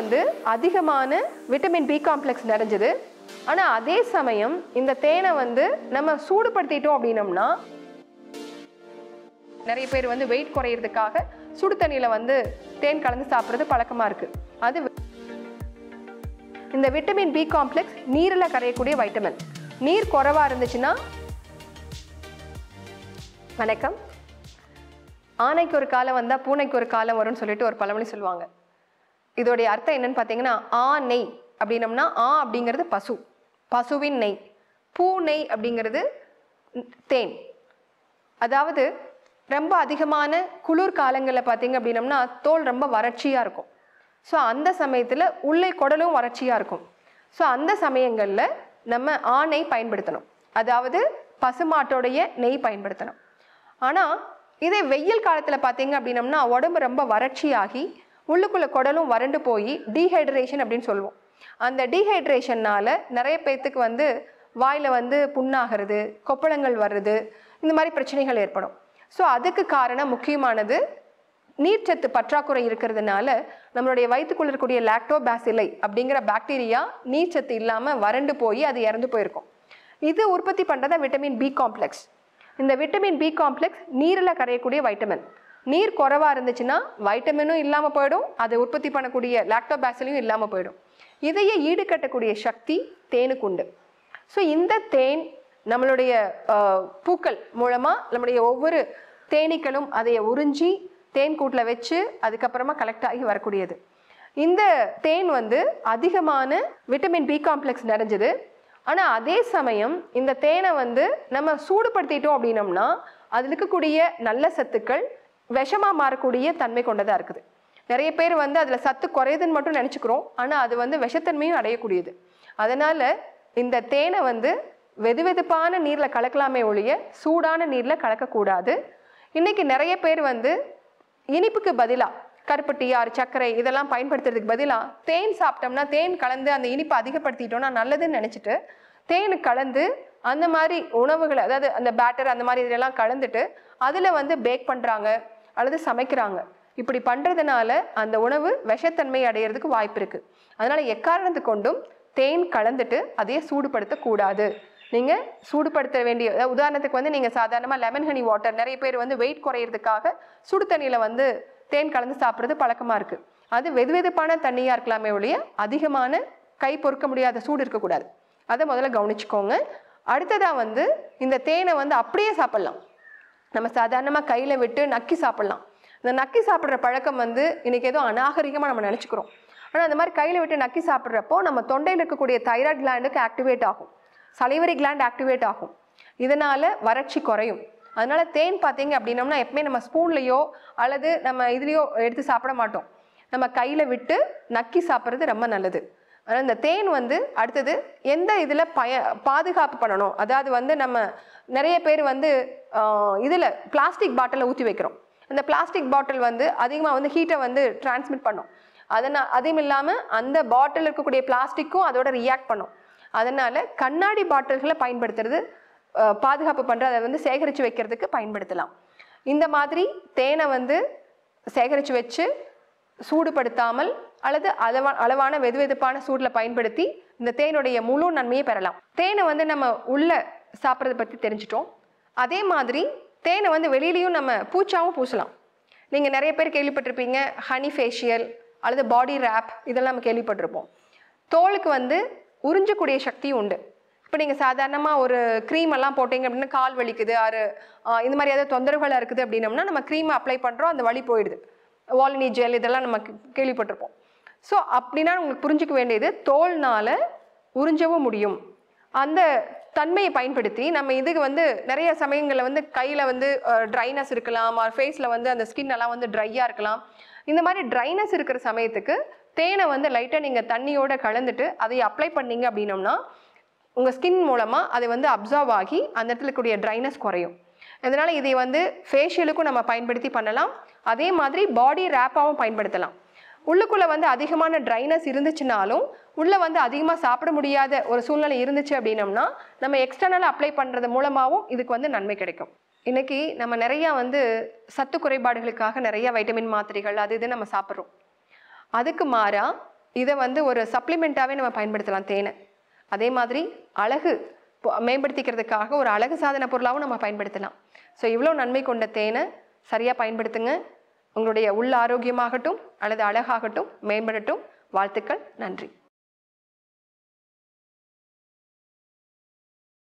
வந்து அதிகமான vitamin B complex நிறைஞ்சது. ஆனால் அதே சமயம் இந்த தேனை வந்து நம்ம சூடுபடுத்திட்டோம் அப்படின்னம்னா, நிறைய பேர் வந்து வெயிட் குறையிறதுக்காக சுடு தண்ணியில் வந்து தேன் கலந்து சாப்பிட்றது பழக்கமாக இருக்குது. அது இந்த விட்டமின் பி காம்ப்ளெக்ஸ் நீரில் கரையக்கூடிய வைட்டமின். நீர் குறைவாக இருந்துச்சுன்னா, வணக்கம், ஆனைக்கு ஒரு காலம் வந்தால் பூனைக்கு ஒரு காலம் வரும்னு சொல்லிட்டு ஒரு பழமொழி சொல்லுவாங்க. இதோடைய அர்த்தம் என்னன்னு பார்த்தீங்கன்னா, ஆ நெய் அப்படின்னம்னா, ஆ அப்படிங்கிறது பசு, பசுவின் நெய். பூ நெய் அப்படிங்கிறது தேன். அதாவது ரொம்ப அதிகமான குளிர் காலங்களில் பார்த்தீங்க அப்படின்னம்னா தோல் ரொம்ப வறட்சியாக இருக்கும். ஸோ அந்த சமயத்தில் உள்ளே குடலும் வறட்சியாக இருக்கும். ஸோ அந்த சமயங்களில் நம்ம ஆ நெய் பயன்படுத்தணும், அதாவது பசுமாட்டோடைய நெய் பயன்படுத்தணும். ஆனால் இதே வெயில் காலத்தில் பார்த்தீங்க அப்படின்னம்னா உடம்பு ரொம்ப வறட்சியாகி உள்ளுக்குள்ளே குடலும் வறண்டு போய் டீஹைட்ரேஷன் அப்படின்னு சொல்லுவோம். அந்த டீஹைட்ரேஷன்னால் நிறைய பேர்த்துக்கு வந்து வாயில் வந்து புண்ணாகிறது, கொப்பளங்கள் வர்றது, இந்த மாதிரி பிரச்சனைகள் ஏற்படும். ஸோ அதுக்கு காரணம் முக்கியமானது நீர்ச்சத்து பற்றாக்குறை இருக்கிறதுனால நம்மளுடைய வயிற்றுக்குள்ள இருக்கக்கூடிய லாக்டோபாசிலை அப்படிங்கிற பாக்டீரியா நீர்ச்சத்து இல்லாமல் வறண்டு போய் அது இறந்து போயிருக்கும். இது உற்பத்தி பண்ணுறதா விட்டமின் பி காம்ப்ளெக்ஸ். இந்த விட்டமின் பி காம்ப்ளெக்ஸ் நீரில் கரையக்கூடிய வைட்டமின். நீர் குறைவாக இருந்துச்சுன்னா வைட்டமினும் இல்லாமல் போயிடும், அதை உற்பத்தி பண்ணக்கூடிய லாக்டோபாசிலையும் இல்லாமல் போயிடும். இதையே ஈடுகட்டக்கூடிய சக்தி தேனுக்கு உண்டு. ஸோ இந்த தேன் நம்மளுடைய பூக்கள் மூலமாக நம்மளுடைய ஒவ்வொரு தேனீக்களும் அதை உறிஞ்சி தேன் கூட்டில் வச்சு அதுக்கப்புறமா கலெக்ட் ஆகி வரக்கூடியது. இந்த தேன் வந்து அதிகமான விட்டமின் பி காம்ப்ளெக்ஸ் நிறைஞ்சது. ஆனால் அதே சமயம் இந்த தேனை வந்து நம்ம சூடுபடுத்திட்டோம் அப்படின்னம்னா அதில் இருக்கக்கூடிய நல்ல சத்துக்கள் விஷமாக மாறக்கூடிய தன்மை கொண்டதாக இருக்குது. நிறைய பேர் வந்து அதில் சத்து குறையுதுன்னு மட்டும் நினச்சிக்கிறோம், ஆனால் அது வந்து விஷத்தன்மையும் அடையக்கூடியது. அதனால் இந்த தேனை வந்து வெதுவெதுப்பான நீரில் கலக்கலாமே ஒழிய சூடான நீரில் கலக்கக்கூடாது. இன்றைக்கி நிறைய பேர் வந்து இனிப்புக்கு பதிலாக கருப்பட்டி, சர்க்கரை இதெல்லாம் பயன்படுத்துறதுக்கு பதிலாக தேன் சாப்பிட்டோம்னா, தேன் கலந்து அந்த இனிப்பை அதிகப்படுத்திட்டோம்னா நல்லதுன்னு நினச்சிட்டு தேன் கலந்து அந்த மாதிரி உணவுகளை, அதாவது அந்த பேட்டர் அந்த மாதிரி இதெல்லாம் கலந்துட்டு அதில் வந்து பேக் பண்ணுறாங்க அல்லது சமைக்கிறாங்க. இப்படி பண்ணுறதுனால அந்த உணவு விஷத்தன்மை அடையிறதுக்கு வாய்ப்பு இருக்குது. அதனால் எக்காரணத்து கொண்டும் தேன் கலந்துட்டு அதையே சூடுபடுத்தக்கூடாது. நீங்கள் சூடுபடுத்த வேண்டிய, உதாரணத்துக்கு வந்து நீங்கள் சாதாரணமாக லெமன் ஹனி வாட்டர், நிறைய பேர் வந்து வெயிட் குறையிறதுக்காக சுடு தண்ணியில் வந்து தேன் கலந்து சாப்பிட்றது பழக்கமாக இருக்குது. அது வெதுவெதுப்பான தண்ணியாக இருக்கலாமே ஒழிய அதிகமான கை பொறுக்க முடியாத சூடு இருக்கக்கூடாது. அதை முதல்ல கவனிச்சுக்கோங்க. அடுத்ததாக வந்து இந்த தேனை வந்து அப்படியே சாப்பிட்லாம். நம்ம சாதாரணமாக கையில் விட்டு நக்கி சாப்பிட்லாம். இந்த நக்கி சாப்பிட்ற பழக்கம் வந்து இன்றைக்கி ஏதோ அநாகரிகமாக நம்ம நினச்சிக்கிறோம். ஆனால் அந்த மாதிரி கையில் விட்டு நக்கி சாப்பிட்றப்போ நம்ம தொண்டையில் இருக்கக்கூடிய தைராய்டு கிளாண்டுக்கு ஆக்டிவேட் ஆகும், சலிவரி கிளாண்ட் ஆக்டிவேட் ஆகும். இதனால் வறட்சி குறையும். அதனால் தேன் பார்த்தீங்க அப்படின்னம்னா எப்பவுமே நம்ம ஸ்பூன்லேயோ அல்லது நம்ம இதுலேயோ எடுத்து சாப்பிட மாட்டோம். நம்ம கையில் விட்டு நக்கி சாப்பிட்றது ரொம்ப நல்லது. அதனால் இந்த தேன் வந்து அடுத்தது எந்த இதில் பாதுகாப்பு பண்ணணும், அதாவது வந்து நம்ம நிறைய பேர் வந்து இதில் பிளாஸ்டிக் பாட்டிலில் ஊற்றி வைக்கிறோம். அந்த பிளாஸ்டிக் பாட்டில் வந்து அதிகமாக வந்து ஹீட்டை வந்து டிரான்ஸ்மிட் பண்ணும். அதுவும் இல்லாமல் அந்த பாட்டில் இருக்கக்கூடிய பிளாஸ்டிக்கும் அதோட ரியாக்ட் பண்ணும். அதனால் கண்ணாடி பாட்டில்களை பயன்படுத்துறது பாதுகாப்பு பண்ணுற, அதை வந்து சேகரித்து வைக்கிறதுக்கு பயன்படுத்தலாம். இந்த மாதிரி தேனை வந்து சேகரித்து வச்சு சூடுபடுத்தாமல் அல்லது அளவான வெதுவெதுப்பான சூடில் பயன்படுத்தி இந்த தேனுடைய முழு நன்மையை பெறலாம். தேனை வந்து நம்ம உள்ளே சாப்பிட்றத பற்றி தெரிஞ்சிட்டோம். அதே மாதிரி தேனை வந்து வெளியிலையும் நம்ம பூச்சாவும் பூசலாம். நீங்கள் நிறைய பேர் கேள்விப்பட்டிருப்பீங்க, ஹனி ஃபேஷியல் அல்லது பாடி ரேப், இதெல்லாம் நம்ம கேள்விப்பட்டிருப்போம். தோலுக்கு வந்து உறிஞ்சக்கூடிய சக்தியும் உண்டு. இப்போ நீங்கள் சாதாரணமாக ஒரு க்ரீம் எல்லாம் போட்டிங்க அப்படின்னா கால் வலிக்குது, இந்த மாதிரி ஏதாவது தொந்தரவுகளாக இருக்குது அப்படின்னம்னா நம்ம க்ரீமை அப்ளை பண்ணுறோம், அந்த வலி போயிடுது. வாலினி ஜெல் இதெல்லாம் நம்ம கேள்விப்பட்டிருப்போம். ஸோ அப்படின்னா உங்களுக்கு புரிஞ்சிக்க வேண்டியது, தோல்னால் உறிஞ்சவும் முடியும். அந்த தன்மையை பயன்படுத்தி நம்ம இதுக்கு வந்து நிறைய சமயங்களில் வந்து கையில் வந்து ட்ரைனஸ் இருக்கலாம், ஃபேஸில் வந்து அந்த ஸ்கின் எல்லாம் வந்து ட்ரையாக இருக்கலாம். இந்த மாதிரி ட்ரைனஸ் இருக்கிற சமயத்துக்கு தேனை வந்து லைட்டாக நீங்கள் தண்ணியோடு கலந்துட்டு அதை அப்ளை பண்ணிங்க அப்படின்னோம்னா உங்கள் ஸ்கின் மூலமாக அதை வந்து அப்சார்வ் ஆகி அந்த இடத்துல இருக்கக்கூடிய ட்ரைனஸ் குறையும். இதனால் இதை வந்து ஃபேஷியலுக்கும் நம்ம பயன்படுத்தி பண்ணலாம். அதே மாதிரி பாடி ரேப்பாகவும் பயன்படுத்தலாம். உள்ளுக்குள்ளே வந்து அதிகமான ட்ரைனஸ் இருந்துச்சுனாலும் உள்ளே வந்து அதிகமாக சாப்பிட முடியாத ஒரு சூழ்நிலை இருந்துச்சு அப்படின்னம்னா நம்ம எக்ஸ்டர்னலாக அப்ளை பண்ணுறது மூலமாகவும் இதுக்கு வந்து நன்மை கிடைக்கும். இன்றைக்கி நம்ம நிறையா வந்து சத்து குறைபாடுகளுக்காக நிறையா வைட்டமின் மாத்திரைகள் அது இது நம்ம சாப்பிட்றோம். அதுக்கு மாறாக இதை வந்து ஒரு சப்ளிமெண்ட்டாகவே நம்ம பயன்படுத்தலாம் தேனை. அதே மாதிரி அழகு மேம்படுத்திக்கிறதுக்காக ஒரு அழகு சாதன பொருளாகவும் நம்ம பயன்படுத்தலாம். ஸோ இவ்வளோ நன்மை கொண்ட தேனை சரியாக பயன்படுத்துங்க. உங்களுடைய உள் ஆரோக்கியமாகட்டும் அல்லது அழகாகட்டும் மேம்படட்டும். வாழ்த்துக்கள். நன்றி.